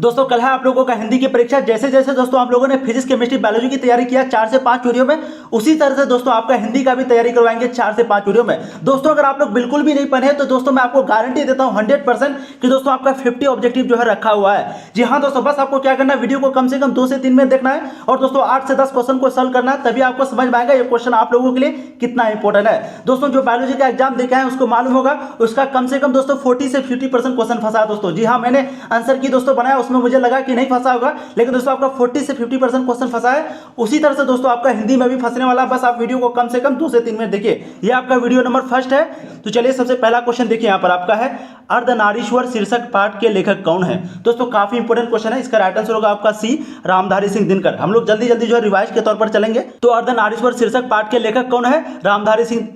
दोस्तों कल है आप लोगों का हिंदी की परीक्षा। जैसे जैसे दोस्तों आप लोगों ने फिजिक्स केमिस्ट्री बायोलॉजी की तैयारी किया 4 से 5 वीडियो में, उसी तरह से दोस्तों आपका हिंदी का भी तैयारी करवाएंगे 4 से 5 वीडियो में। दोस्तों अगर आप लोग बिल्कुल भी नहीं पढ़े तो दोस्तों मैं आपको गारंटी देता हूं 100% कि दोस्तों आपका 50 ऑब्जेक्टिव जो है रखा हुआ है। जी हाँ दोस्तों, बस आपको क्या करना है, वीडियो को कम से कम 2 से 3 मिनट देखना है और दोस्तों 8 से 10 क्वेश्चन को सॉल्व करना है, तभी आपको समझ में आएगा ये क्वेश्चन आप लोगों के लिए कितना इंपॉर्टेंट है। दोस्तों जो बायोलॉजी का एग्जाम देखे हैं उसको मालूम होगा, उसका कम से कम दोस्तों 40 से 50% क्वेश्चन फंसा है दोस्तों। जी हाँ, मैंने आंसर की दोस्तों बनाया, उसमें मुझे लगा कि नहीं फंसा होगा, लेकिन दोस्तों आपका 40 से 50% क्वेश्चन फंसा है। उसी तरह से दोस्तों आपका हिंदी में भी फंसने वाला है। बस आप वीडियो को कम से कम 2 से 3 मिनट देखिए। ये आपका वीडियो नंबर फर्स्ट है। तो चलिए सबसे पहला क्वेश्चन देखिए, यहाँ पर आपका है अर्धनारीश्वर शीर्षक पाठ के लेखक कौन है। दोस्तों काफी इंपोर्टेंट क्वेश्चन है। इसका राइट आंसर होगा आपका सी, रामधारी सिंह दिनकर। हम लोग जल्दी जल्दी जो है रिवाइज के तौर पर चलेंगे। तो अर्धनारीश्वर शीर्षक पाठ के लेखक कौन है, रामधारी सिंह।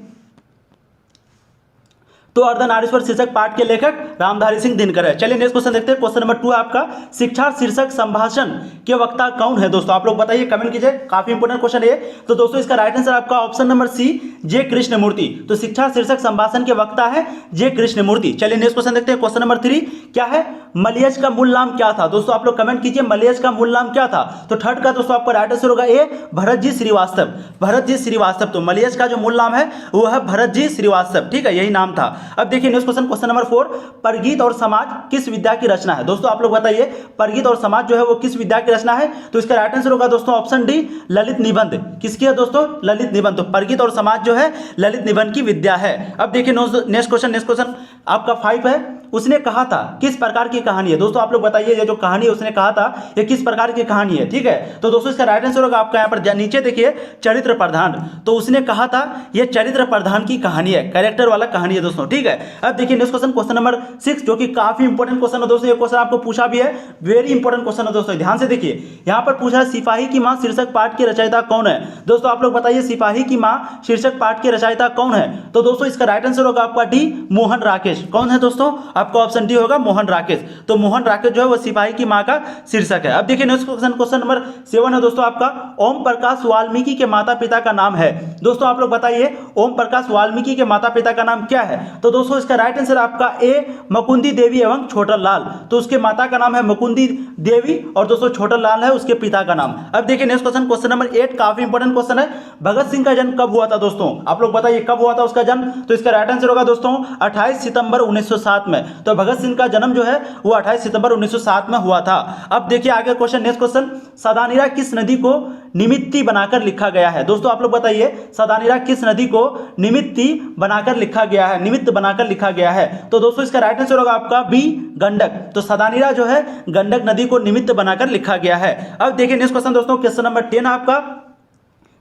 तो अर्धनारीश्वर शीर्षक पाठ के लेखक रामधारी सिंह दिनकर है। चलिए नेक्स्ट क्वेश्चन देखते हैं। क्वेश्चन नंबर 2 है आपका, शिक्षा शीर्षक संभाषण के वक्ता कौन है। दोस्तों आप लोग बताइए, कमेंट कीजिए, काफी इंपोर्टेंट क्वेश्चन है। तो दोस्तों इसका राइट आंसर आपका ऑप्शन नंबर सी, जे कृष्णमूर्ति। तो शिक्षा शीर्षक संभाषण के वक्ता है जे कृष्णमूर्ति। चलिए नेक्स्ट क्वेश्चन देखते हैं। क्वेश्चन नंबर 3 क्या है, मलयज का मूल नाम क्या था। दोस्तों आप लोग कमेंट कीजिए, मलयज का मूल नाम क्या था। तो थर्ड का दोस्तों आपका राइट आंसर होगा ए, भरत जी श्रीवास्तव। भरत जी श्रीवास्तव। तो मलयज का जो मूल नाम है वो है भरत जी श्रीवास्तव, ठीक है, यही नाम था। अब देखिए नेक्स्ट क्वेश्चन, क्वेश्चन नंबर 4, परगीत और समाज किस विद्या की रचना है। दोस्तों आप लोग बताइए, परगीत और समाज जो है वो किस विद्या की रचना है। तो इसका राइट आंसर होगा दोस्तों ऑप्शन डी, ललित निबंध। किसकी है दोस्तों, ललित निबंध। तो परगीत और समाज जो है ललित निबंध की विद्या है। अब देखिए नेक्स्ट क्वेश्चन आपका 5 है, उसने कहा था किस प्रकार की कहानी है। दोस्तों आप लोग बताइए, ये जो कहानी उसने कहा था ये किस प्रकार की कहानी है, ठीक है। तो दोस्तों इसका राइट आंसर होगा आपका यहाँ पर नीचे देखिए, चरित्र प्रधान। तो उसने कहा था ये चरित्र प्रधान की कहानी है, कैरेक्टर वाला कहानी है दोस्तों, ठीक है। अब देखिए नेक्स्ट क्वेश्चन, क्वेश्चन नंबर 6, जो कि काफी इंपॉर्टेंट क्वेश्चन है दोस्तों। ये क्वेश्चन आपको पूछा भी है, वेरी इंपॉर्टेंट क्वेश्चन है दोस्तों, ध्यान से देखिए। यहाँ पर पूछा है सिपाही की मां शीर्षक पाठ की रचयिता कौन है। दोस्तों आप लोग बताइए, सिपाही की मां शीर्षक पाठ की रचयिता कौन है। तो दोस्तों इसका राइट आंसर होगा आपका डी, मोहन राकेश। कौन है दोस्तों, आपका ऑप्शन डी होगा मोहन राकेश। तो मोहन राकेश जो है वो सिपाही की मां का शीर्षक है। अब देखिए नेक्स्ट क्वेश्चन, क्वेश्चन नंबर 7 है दोस्तों आपका, ओम प्रकाश वाल्मीकि के माता पिता का नाम है। दोस्तों आप लोग बताइए, ओम प्रकाश वाल्मीकि के माता पिता का नाम क्या है। तो दोस्तों इसका राइट आंसर आपका ए, मुकुंदी देवी एवं छोटा लाल। तो उसके माता का नाम है मुकुंदी देवी और दोस्तों छोटा लाल है उसके पिता का नाम। अब देखिए नेक्स्ट क्वेश्चन, क्वेश्चन नंबर 8, काफी इंपॉर्टेंट क्वेश्चन है, भगत सिंह का जन्म कब हुआ था। दोस्तों आप लोग बताइए कब हुआ था उसका जन्म। तो इसका राइट आंसर होगा दोस्तों 28 सितंबर 1907 में। तो भगत सिंह का जन्म जो है वो 28 सितंबर 1907 में हुआ था। अब देखिए आगे क्वेश्चन, नेक्स्ट क्वेश्चन, सदानीरा किस नदी को निमित्ती बनाकर लिखा गया है। दोस्तों आप लोग बताइए, सदानीरा किस नदी को निमित्ती बनाकर लिखा गया है, निमित्त बनाकर लिखा गया है। तो दोस्तों इसका राइट आंसर होगा आपका बी, गंडक। तो सदानीरा जो है गंडक नदी को निमित्त बनाकर लिखा गया है। अब देखिए नेक्स्ट क्वेश्चन दोस्तों, क्वेश्चन नंबर 10 आपका,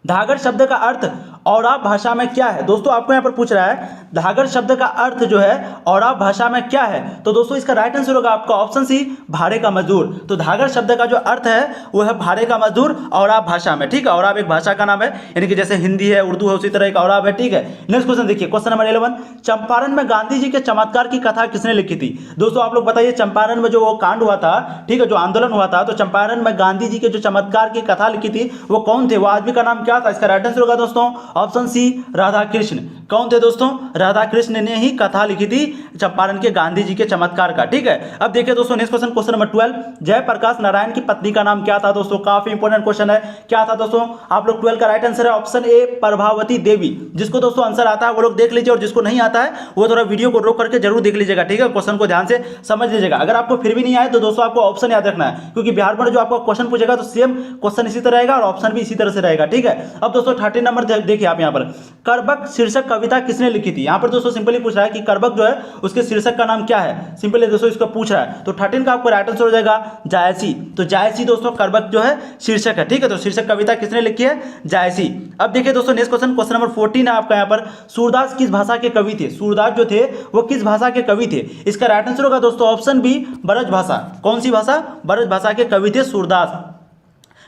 धागर शब्द का अर्थ औराब भाषा में क्या है। दोस्तों आपको यहां पर पूछ रहा है धागर शब्द का अर्थ जो है औराब भाषा में क्या है। तो दोस्तों इसका राइट आंसर होगा आपका ऑप्शन सी, भाड़े का मजदूर। तो धागर शब्द का जो अर्थ है वो है भाड़े का मजदूर औराब भाषा में, ठीक है। औराब एक भाषा का नाम है, यानी कि जैसे हिंदी है, उर्दू है, उसी तरह एक औराब है, ठीक है। नेक्स्ट क्वेश्चन देखिए, क्वेश्चन नंबर 11, चंपारण में गांधी जी के चमत्कार की कथा किसने लिखी थी। दोस्तों आप लोग बताइए, चंपारण में जो वो कांड हुआ था, ठीक है, जो आंदोलन हुआ था, तो चंपारण में गांधी जी के जो चमत्कार की कथा लिखी थी वो कौन थे, वो आदमी का नाम क्या था। इसका राइट आंसर होगा दोस्तों ऑप्शन सी, राधा कृष्ण। कौन थे दोस्तों, राधा कृष्ण ने ही कथा लिखी थी चंपारण के गांधी जी के चमत्कार का, ठीक है। अब देखिए दोस्तों next question, question number 12, Jayaprakash Narayan की पत्नी का नाम क्या था। दोस्तों काफी इंपॉर्टेंट क्वेश्चन है, क्या था दोस्तों। आप लोग 12 का राइट आंसर है ऑप्शन ए, प्रभावती देवी। जिसको दोस्तों आंसर आता है वो लोग देख लीजिए, और जिसको नहीं आता है वो थोड़ा वीडियो को रोक करके जरूर देख लीजिएगा, ठीक है। क्वेश्चन को ध्यान से समझ लीजिएगा। अगर आपको फिर भी नहीं आए तो दोस्तों आपको ऑप्शन याद रखना है, क्योंकि बिहार बोर्ड जो आपको क्वेश्चन पूछेगा तो सेम क्वेश्चन इसी तरह रहेगा और ऑप्शन भी इसी तरह से रहेगा, ठीक है। अब दोस्तों 13 नंबर देखिए आप यहाँ पर, करबक शीर्षक कविता किसने लिखी थी। यहाँ पर दोस्तों सिंपली पूछ रहा है कि करबक जो है उसके शीर्षक का नाम क्या है, सिंपली दोस्तों इसको पूछ रहा है। तो 13 का आपको राइट आंसर हो जाएगा जायसी। तो जायसी दोस्तों करबक जो है शीर्षक है, ठीक है। तो शीर्षक कविता किसने लिखी है, जायसी। अब देखिए दोस्तों नेक्स्ट क्वेश्चन, क्वेश्चन नंबर 14 है आपका यहाँ पर, सूरदास किस भाषा के कवि थे। सूरदास जो थे वो किस भाषा के कवि थे। इसका राइट आंसर होगा दोस्तों ऑप्शन बी, ब्रज भाषा। कौन सी भाषा, ब्रज भाषा के कवि थे सूरदास।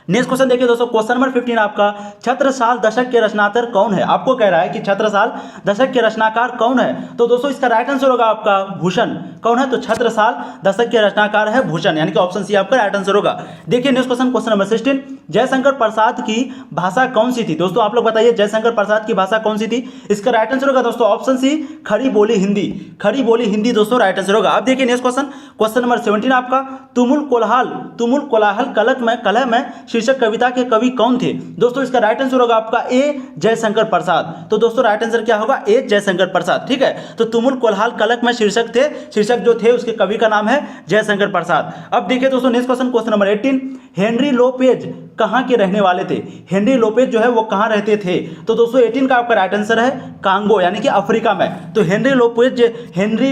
नेक्स्ट क्वेश्चन देखिए दोस्तों, क्वेश्चन नंबर 15 आपका, छत्रसाल दशक के रचनाकार कौन है? आपको कह रहा है कि छत्रसाल दशक के रचनाकार कौन है? तो दोस्तों इसका राइट आंसर होगा आपका भूषण। कौन है? तो छत्रसाल दशक के रचनाकार है भूषण, यानी कि ऑप्शन सी आपका राइट आंसर होगा। देखिए next question, question number 16, Jaishankar Prasad की भाषा कौन सी थी? दोस्तों आप लोग बताइए जयशंकर प्रसाद की भाषा कौन सी थी? इसका राइट आंसर होगा दोस्तों ऑप्शन सी, खड़ी बोली हिंदी। खड़ी बोली हिंदी दोस्तों राइट आंसर होगा। अब देखिए नेक्स्ट क्वेश्चन, क्वेश्चन नंबर 17 आपका, तुमुल कोलाहल कलह में शीर्षक कविता के कवि कौन थे? दोस्तों इसका राइट आंसर होगा आपका ए, जयशंकर प्रसाद। तो दोस्तों राइट आंसर क्या होगा? ए, जयशंकर प्रसाद। ठीक है, तो तुमुल कोलाहल कलह में शीर्षक जो थे उसके कवि का नाम है जयशंकर प्रसाद। अब देखिए दोस्तों next question, question number 18, Henry Lopez कहाँ के रहने वाले थे? हेनरी लोपेज जो है वो कहाँ रहते थे? तो दोस्तों 18 का आपका राइट आंसर है कांगो, यानी कि अफ्रीका में। तो हेनरी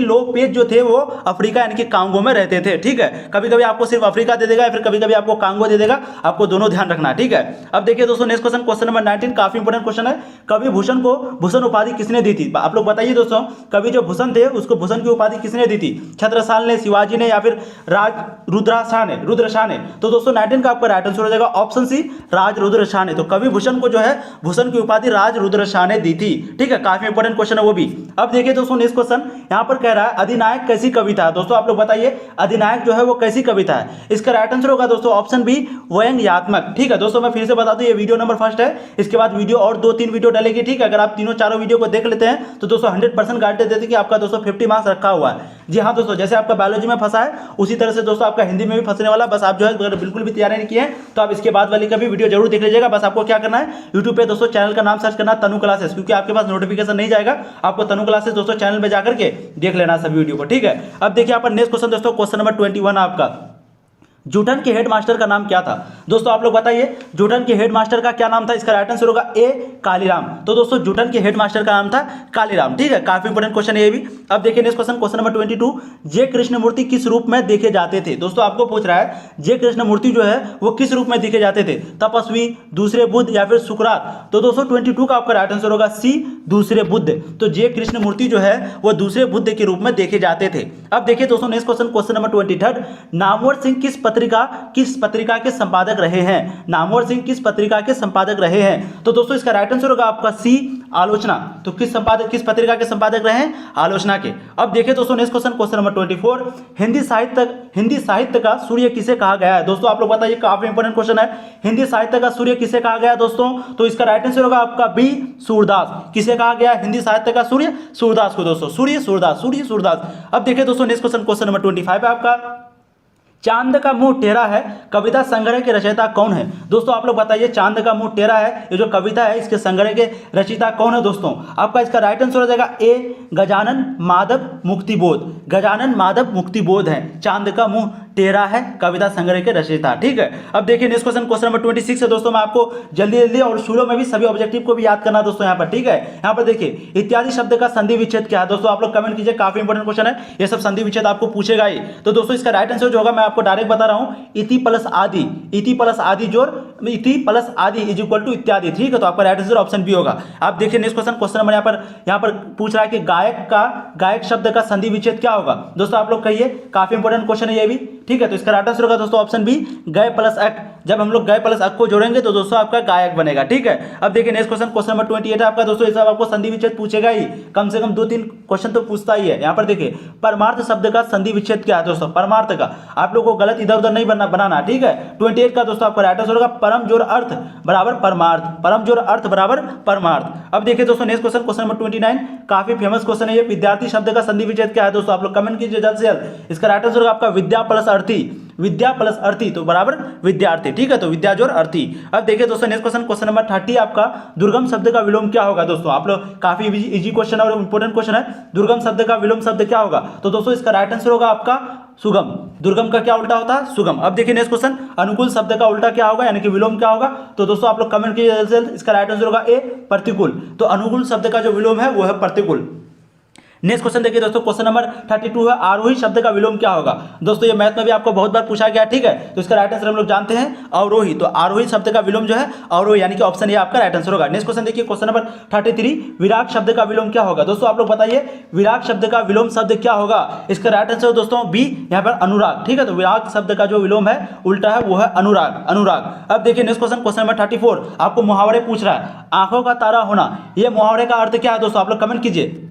लोपेज जो थे वो अफ्रीका यानी कि कांगो में रहते थे। ठीक है, कभी कभी आपको सिर्फ अफ्रीका दे देगा या फिर कभी कभी आपको कांगो दे देगा, आपको दोनों ध्यान रखना। ठीक है, अब देखिए दोस्तों नेक्स्ट क्वेश्चन, क्वेश्चन नंबर 19 काफी इंपोर्टेंट क्वेश्चन है। कवि भूषण को भूषण उपाधि किसने दी थी? आप लोग बताइए दोस्तों, कवि जो भूषण थे उसको भूषण की उपाधि किसने दी थी? छत्रसाल ने, शिवाजी ने, या फिर रुद्रशाह ने? तो दोस्तों 19 का आपका राइट आंसर हो जाएगा ऑप्शन सी, रुद्रशाह ने। तो कवि भूषण को जो है भूषण की उपाधि रुद्रशाह ने दी थी। ठीक है, काफी इंपोर्टेंट क्वेश्चन है वो भी। अब देखिए दोस्तों नेक्स्ट क्वेश्चन, यहां पर कह रहा है अधिनायक कैसी कविता है? दोस्तों आप लोग बताइए अधिनायक जो है वो कैसी कविता है? इसका राइट आंसर होगा दोस्तों ऑप्शन बी, व्यंग्यात्मक। ठीक है दोस्तों, मैं फिर से बता दूं ये वीडियो नंबर फर्स्ट है, इसके बाद वीडियो और 2-3 वीडियो डलेगी। ठीक है, अगर आप तीनों चारों वीडियो को देख लेते हैं तो दोस्तों 100% गारंटी देते हैं कि आपका दोस्तों 50 मार्क्स रखा हुआ है। जी हाँ दोस्तों, जैसे आपका बायोलॉजी में फंसा है उसी तरह से दोस्तों आपका हिंदी में भी फंसने वाला। बस आप जो है अगर बिल्कुल भी तैयारी नहीं किए हैं तो आप इसके बाद वाली का भी वीडियो जरूर देख लीजिएगा। बस आपको क्या करना है, यूट्यूब पे दोस्तों चैनल का नाम सर्च करना तनु क्लासेस, क्योंकि आपके पास नोटिफिकेशन नहीं जाएगा, आपको तनु क्लासेस दोस्तों चैनल पे जाकर के देख लेना सभी वीडियो को। ठीक है, अब देखिए यहाँ पर नेक्स्ट क्वेश्चन दोस्तों, क्वेश्चन नंबर 21 आपका, जूठन के हेडमास्टर का नाम क्या था? दोस्तों आप लोग बताइए जूठन के हेडमास्टर का क्या नाम था? इसका राइट आंसर होगा ए, कालीराम। तो दोस्तों जूठन के हेडमास्टर का नाम था कालीराम। ठीक है, काफी इंपोर्टेंट क्वेश्चन है ये भी। अब देखिए नेक्स्ट क्वेश्चन, क्वेश्चन नंबर 22, जे कृष्णमूर्ति किस रूप में देखे जाते थे? दोस्तों आपको पूछ रहा है जे कृष्णमूर्ति जो है वो किस रूप में देखे जाते थे? तपस्वी, दूसरे बुद्ध, या फिर सुकरात? तो दोस्तों 22 का आपका राइट आंसर होगा सी, दूसरे बुद्ध। तो जे कृष्णमूर्ति जो है वो दूसरे बुद्ध के रूप में देखे जाते थे। अब देखिए दोस्तों next question, question number 23, Namvar Singh किस पत्रिका के संपादक रहे हैं? नामवर सिंह किस पत्रिका के संपादक रहे हैं? तो दोस्तों इसका राइट आंसर होगा आपका सी, आलोचना। तो किस पत्रिका के संपादक रहे हैं? आलोचना के। अब देखिए दोस्तों next question, question number 24, Hindi साहित्य का सूर्य किसे कहा गया है? दोस्तों आप लोग बताइए, काफी इंपोर्टेंट क्वेश्चन है। हिंदी साहित्य का सूर्य किसे कहा गया है दोस्तों? तो इसका राइट आंसर होगा आपका बी, सूरदास। किसे कहा गया हिंदी साहित्य का सूर्य? सूरदास को दोस्तों, सूरदास। अब देखिए दोस्तों नेक्स्ट क्वेश्चन, क्वेश्चन नंबर 25 है आपका, चांद का मुंह टेढ़ा है कविता संग्रह के रचयिता कौन है? दोस्तों आप लोग बताइए, चांद का मुंह टेढ़ा है ये जो कविता है इसके संग्रह के रचयिता कौन है दोस्तों? आपका इसका राइट आंसर हो जाएगा ए, गजानन माधव मुक्तिबोध। गजानन माधव मुक्तिबोध है चांद का मुंह टेढ़ा है कविता संग्रह के रचयिता। ठीक है, अब देखिए नेक्स्ट क्वेश्चन, क्वेश्चन नंबर 26 है दोस्तों। मैं आपको जल्दी और शुरू में भी सभी ऑब्जेक्टिव को भी याद करना दोस्तों यहाँ पर। ठीक है, यहाँ पर देखिए इत्यादि शब्द का संधि विच्छेद क्या है? दोस्तों आप लोग कमेंट कीजिए, काफी इंपोर्टेंट क्वेश्चन है, ये सब संधि विच्छेद आपको पूछेगा ही। तो दोस्तों इसका राइट आंसर जो होगा मैं आपको डायरेक्ट बता रहा हूं, इति प्लस आदि इज इक्वल टू इत्यादि। ठीक है, तो आपका राइट आंसर ऑप्शन बी होगा। आप देखिए नेक्स्ट क्वेश्चन, क्वेश्चन नंबर यहाँ पर पूछ रहा है कि गायक शब्द का संधि विच्छेद क्या होगा? दोस्तों आप लोग कहिए, काफी इंपोर्टेंट क्वेश्चन है ये भी। ठीक है, तो इसका राइट आंसर होगा दोस्तों ऑप्शन बी, गय प्लस अक। जब हम लोग गय प्लस अक को जोड़ेंगे तो दोस्तों आपका गायक बनेगा। ठीक है, अब देखिए नेक्स्ट क्वेश्चन, क्वेश्चन नंबर 28 है आपका दोस्तों। इस आपको संधि विच्छेद पूछेगा ही, कम से कम 2-3 क्वेश्चन तो पूछता ही है। यहाँ पर देखिए परमार्थ शब्द का संधि विच्छेद क्या है दोस्तों? परमार्थ का आप लोगों को गलत इधर उधर नहीं बनाना। ठीक है, 28 का दोस्तों आपका राइट आंसर होगा परम जोर अर्थ बराबर परमार्थ। परम जोर अर्थ बराबर परमार्थ। अब देखिए दोस्तों नेक्स्ट क्वेश्चन, क्वेश्चन नंबर 29, काफी फेमस क्वेश्चन है ये। विद्यार्थी शब्द का संधि विच्छेद क्या है दोस्तों? आप लोग कमेंट कीजिए जल्द से जल्द। इसका राइट आंसर होगा आपका विद्या प्लस अर्थी तो बराबर विद्यार्थी। ठीक है, तो विद्या जोर अर्थी। अब देखिए दोस्तों नेक्स्ट क्वेश्चन, क्वेश्चन नंबर 30 आपका, दुर्गम शब्द का विलोम क्या होगा दोस्तों? आप लोग काफी इजी क्वेश्चन और इंपोर्टेंट क्वेश्चन है। दुर्गम शब्द का विलोम शब्द क्या होगा? तो दोस्तों इसका राइट आंसर होगा आपका सुगम। दुर्गम का क्या उल्टा होता है? सुगम। अब देखिए नेक्स्ट क्वेश्चन, अनुकूल शब्द का उल्टा क्या होगा यानी कि विलोम क्या होगा? तो दोस्तों आप लोग कमेंट कीजिए, इसका राइट आंसर होगा ए, प्रतिकूल। तो अनुकूल शब्द का जो विलोम है वो है प्रतिकूल। नेक्स्ट क्वेश्चन देखिए दोस्तों, क्वेश्चन नंबर 32 है, आरोही शब्द का विलोम क्या होगा। दोस्तों ये मैथ में भी आपको बहुत बार पूछा गया, ठीक है, तो इसका राइट आंसर हम लोग जानते हैं अवरोही। तो आरोही शब्द का विलोम जो है अवरोही, यानी कि ऑप्शन ए आपका राइट आंसर होगा। नेक्स्ट क्वेश्चन देखिए, क्वेश्चन नंबर 33, विराट शब्द का विलोम क्या होगा। दोस्तों आप लोग बताइए विराट शब्द का विलोम शब्द क्या होगा। इसका राइट आंसर दोस्तों बी, यहाँ पर अनुराग, ठीक है। तो विराट शब्द का जो विलोम है उल्टा है वो है अनुराग, अनुराग। अब देखिए नेक्स्ट क्वेश्चन, क्वेश्चन नंबर 34 आपको मुहावरे पूछ रहा है, आंखों का तारा होना, ये मुहावरे का अर्थ क्या है दोस्तों, आप लोग कमेंट कीजिए।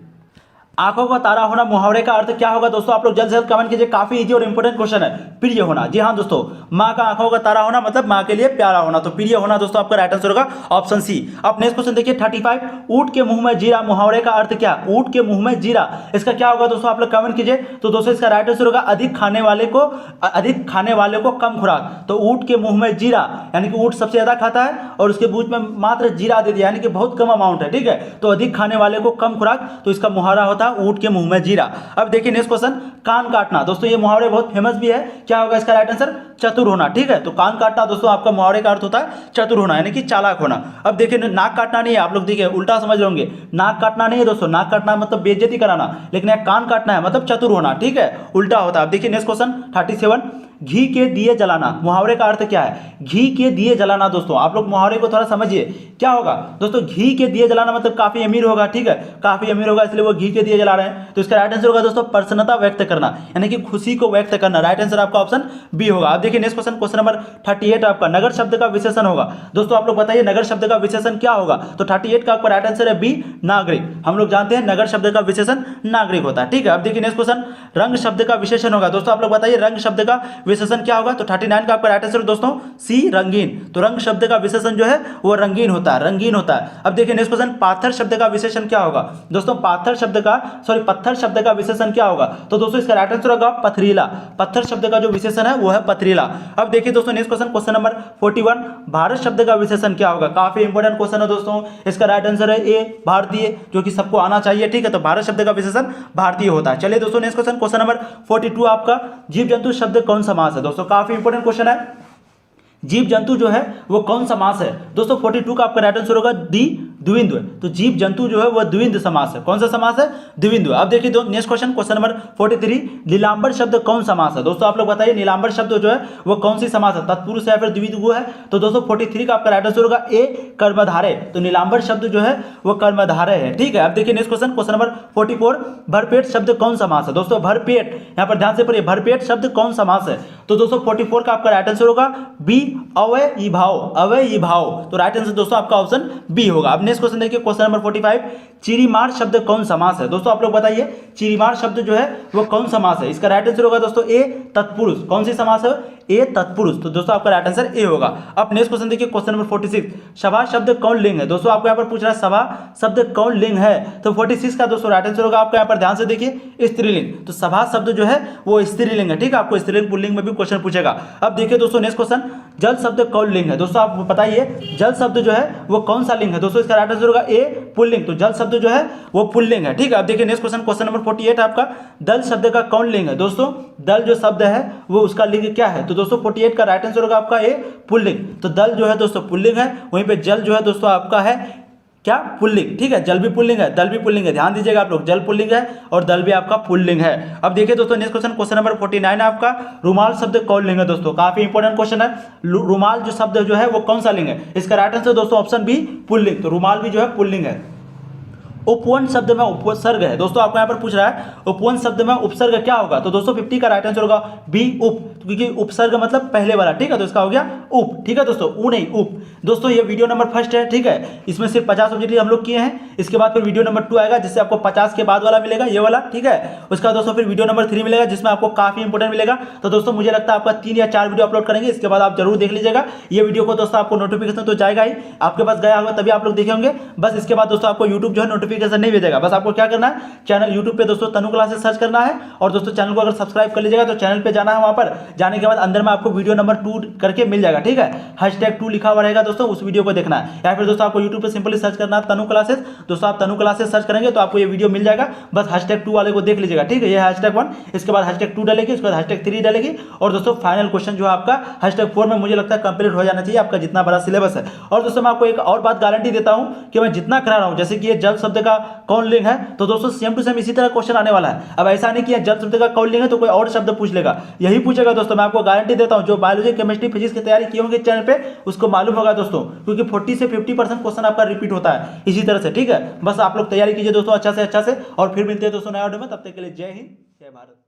आंखों का तारा होना मुहावरे का अर्थ क्या होगा दोस्तों, आप लोग जल्द से जल्द कमेंट कीजिए, काफी इजी और इंपॉर्टेंट क्वेश्चन है। प्रिय होना, जी हाँ दोस्तों, माँ का आंखों का तारा होना मतलब माँ के लिए प्यारा होना, तो प्रिय होना दोस्तों आपका राइट आंसर होगा ऑप्शन सी। अब नेक्स्ट क्वेश्चन देखिए 35, ऊंट के मुंह में जीरा, मुहावरे का अर्थ क्या, ऊंट के मुंह में जीरा, इसका क्या होगा दोस्तों, आप लोग कमेंट कीजिए। तो दोस्तों इसका राइट आंसर होगा अधिक खाने वाले को कम खुराक। तो ऊंट के मुंह में जीरा, यानी कि ऊंट सबसे ज्यादा खाता है और उसके बीच में मात्र जीरा दे दिया, यानी कि बहुत कम अमाउंट है, ठीक है। तो अधिक खाने वाले को कम खुराक, तो इसका मुहावरा होता है ऊंट के मुंह में जीरा। अब देखिए नेक्स्ट क्वेश्चन, कान काटना, दोस्तों ये मुहावरे बहुत फेमस भी है, क्या होगा इसका राइट आंसर, चतुर होना, ठीक है। तो कान काटना दोस्तों आपका मुहावरे का अर्थ होता है चतुर होना, यानी कि चालाक होना। अब देखिए नाक काटना नहीं है, आप लोग देखिए उल्टा समझ रहे होंगे, नाक काटना नहीं है दोस्तों, नाक काटना मतलब बेइज्जती कराना, लेकिन यह कान काटना है मतलब चतुर होना, ठीक है, उल्टा होता है। अब देखिए नेक्स्ट क्वेश्चन 37, घी के दिए जलाना, मुहावरे का अर्थ क्या है, घी के दिए जलाना। दोस्तों आप लोग मुहावरे को थोड़ा समझिए, क्या होगा दोस्तों, घी के दिए जलाना मतलब काफी अमीर होगा, ठीक है, काफी अमीर होगा इसलिए वो घी के दिए जला रहे हैं। तो इसका राइट आंसर होगा दोस्तों प्रसन्नता व्यक्त करना, यानी कि खुशी को व्यक्त करना, राइट आंसर आपका ऑप्शन बी होगा। अब देखिए नेक्स्ट क्वेश्चन, क्वेश्चन नंबर 38 आपका नगर शब्द का विशेषण होगा। दोस्तों आप लोग बताइए नगर शब्द का विशेषण क्या होगा। तो 38 का आपका राइट आंसर है बी, नागरिक। हम लोग जानते हैं नगर शब्द का विशेषण नागरिक होता है, ठीक है। अब देखिए नेक्स्ट क्वेश्चन, रंग शब्द का विशेषण होगा। दोस्तों आप लोग बताइए रंग शब्द का विशेषण क्या होगा। तो 39 का आपका राइट आंसर दोस्तों सी, रंगीन। तो रंग शब्द का विशेषण जो है वो रंगीन होता है, रंगीन होता है। अब देखिए नेक्स्ट क्वेश्चन, पाथर शब्द का विशेषण क्या होगा। दोस्तों पत्थर शब्द का विशेषण क्या होगा। तो दोस्तों इसका राइट आंसर होगा पथरीला, पत्थर शब्द का जो विशेषण है वो है पथरीला। अब देखिए दोस्तों next question, question number 41, Bharat शब्द का विशेषण क्या होगा। काफी इंपॉर्टेंट क्वेश्चन है दोस्तों, इसका राइट आंसर है ए, भारतीय, जो कि सबको आना चाहिए, ठीक है। तो भारत शब्द का विशेषण भारतीय होता है। चलिए दोस्तों नेक्स्ट क्वेश्चन, क्वेश्चन नंबर 42 आपका जीव जंतु शब्द कौन समास है। दोस्तों काफी इंपॉर्टेंट क्वेश्चन है, जीव जंतु जो है वो कौन समास है। दोस्तों 42 का आपका राइट आंसर होगा डी, द्विंद्व। तो जीव जंतु जो है वो द्विंद समास है, कौन सा समास है, द्विंद्व। अब देखिए नेक्स्ट क्वेश्चन, क्वेश्चन नंबर 43, नीलांबर शब्द कौन समास है। दोस्तों आप लोग बताइए नीलांबर शब्द जो है वो कौन सी समास है, तत्पुरुष या फिर द्विगु है। तो दोस्तों 43 का आपका राइट आंसर होगा ए, कर्मधारय। तो नीलांबर शब्द जो है वो कर्मधारय है, ठीक है। अब देखिए नेक्स्ट क्वेश्चन, क्वेश्चन नंबर 44, भरपेट शब्द कौन समास है। दोस्तों भरपेट, यहाँ पर ध्यान से पढ़िए, भरपेट शब्द कौन समास है। तो दोस्तों 44 का आपका राइट आंसर होगा बी, अवययीभाव, अवययीभाव। तो राइट आंसर दोस्तों आपका ऑप्शन बी होगा। अब नेक्स्ट क्वेश्चन देखिए, क्वेश्चन नंबर 45, चिरीमार शब्द कौन समास है। दोस्तों आप लोग बताइए चिरीमार शब्द जो है वो कौन समास है। इसका राइट आंसर होगा दोस्तों ए, तत्पुरुष। कौन सी समास है, ए, तत्पुरुष। तो दोस्तों आपका राइट आंसर ए होगा। अब नेक्स्ट क्वेश्चन देखिए, क्वेश्चन नंबर 46, सभा शब्द कौन लिंग है। दोस्तों आपको यहाँ पर पूछ रहा है सभा शब्द कौन लिंग है। तो 46 का दोस्तों राइट आंसर होगा आपका यहाँ पर ध्यान से देखिए स्त्रीलिंग। तो सभा शब्द जो है वो स्त्रीलिंग है, ठीक है। आपको स्त्रीलिंग पुल्लिंग में भी क्वेश्चन पूछेगा। अब देखिए दोस्तों नेक्स्ट क्वेश्चन, जल शब्द कौन लिंग है। दोस्तों आप बताइए जल शब्द जो है वो कौन सा लिंग है। दोस्तों इसका राइट आंसर होगा ए, पुल्लिंग। तो जल शब्द जो है वो पुल्लिंग है, ठीक है। अब देखिए नेक्स्ट क्वेश्चन, क्वेश्चन नंबर 48 आपका दल शब्द का कौन लिंग है। दोस्तों दल जो शब्द है वो उसका लिंग क्या है। तो दोस्तों 48 का राइट आंसर होगा आपका ए, पुल्लिंग। तो दल जो है दोस्तों पुल्लिंग है, वहीं पे जल जो है दोस्तों आपका है क्या, पुल्लिंग, ठीक है। जल भी पुल्लिंग है, दल भी पुल्लिंग है, ध्यान दीजिएगा आप लोग, जल पुल्लिंग है और दल भी आपका पुल्लिंग है। अब देखिए दोस्तों नेक्स्ट क्वेश्चन, क्वेश्चन नंबर 49 आपका रुमाल शब्द कौन लिंग है। दोस्तों काफी इंपॉर्टेंट क्वेश्चन है, रुमाल जो शब्द जो है वो कौन सा लिंग है। इसका राइट आंसर दोस्तों ऑप्शन बी, पुल्लिंग। तो रुमाल भी जो है पुल्लिंग है। उपवन शब्द में उपसर्ग है। दोस्तों आपको यहाँ पर पूछ रहा है उपवन शब्द में उपसर्ग क्या होगा। तो दोस्तों 50 का राइट आंसर होगा बी, उप, क्योंकि उपसर्ग मतलब पहले वाला, ठीक है। तो इसका हो गया उप, ठीक है दोस्तों, ऊ नहीं उप। दोस्तों ये वीडियो नंबर फर्स्ट है, ठीक है। इसमें सिर्फ 50 ऑब्जेक्टिव हम लोग किए हैं। इसके बाद फिर वीडियो नंबर 2 आएगा जिससे आपको 50 के बाद वाला मिलेगा, ये वाला, ठीक है। उसका दोस्तों फिर वीडियो नंबर 3 मिलेगा जिसमें आपको काफी इंपोर्टेंट मिलेगा। तो दोस्तों मुझे लगता है आपका 3 या 4 वीडियो अपलोड करेंगे, इसके बाद आप जरूर देख लीजिएगा ये वीडियो को। दोस्तों आपको नोटिफिकेशन तो जाएगा ही, आपके पास गया होगा तभी आप लोग देखे होंगे। बस इसके बाद दोस्तों आपको यूट्यूब जो है नोटिफिकेशन नहीं भेजेगा। बस आपको क्या करना है, चैनल यूट्यूब पे दोस्तों तनु क्लासेस सर्च करना है और दोस्तों चैनल को अगर सब्सक्राइब कर लीजिएगा तो चैनल पे जाना है। वहां पर जाने के बाद अंदर में आपको वीडियो नंबर 2 करके मिल जाएगा, ठीक है। #2 लिखा हुआ रहेगा दोस्तों, उस वीडियो को देखना है। या फिर दोस्तों आपको यूट्यूब पे सिंपली सर्च करना है तनु क्लासेस। दोस्तों आप तनु क्लासेस सर्च करेंगे तो आपको ये वीडियो मिल जाएगा। बस #2 वाले को देख लीजिएगा, ठीक है। ये #1, इसके बाद #2 डालेगी, उसके बाद #3 डालेगी और दोस्तों फाइनल क्वेश्चन जो है आपका #4 में मुझे लगता है कंप्लीट हो जाना चाहिए आपका जितना बड़ा सिलेबस है। और दोस्तों मैं आपको एक और बात गारंटी देता हूं कि मैं जितना करा रहा हूं, जैसे कि ये जल शब्द का कौन लिंग है, तो दोस्तों सेम टू सेम इसी तरह क्वेश्चन आने वाला है। अब ऐसा नहीं कि जल शब्द का कौन लिंग है तो कोई और शब्द पूछ लेगा, यही पूछेगा दोस्तों। मैं आपको गारंटी देता हूं, जो बायोलॉजी केमिस्ट्री फिजिक्स की तैयारी किए होंगे चैनल पे उसको मालूम होगा दोस्तों, क्योंकि 40 से 50% क्वेश्चन आपका रिपीट होता है इसी तरह से। ठीक है, बस आप लोग तैयारी कीजिए दोस्तों अच्छा से, और फिर मिलते हैं दोस्तों नया वीडियो में। तब तक के लिए जय हिंद, जय भारत।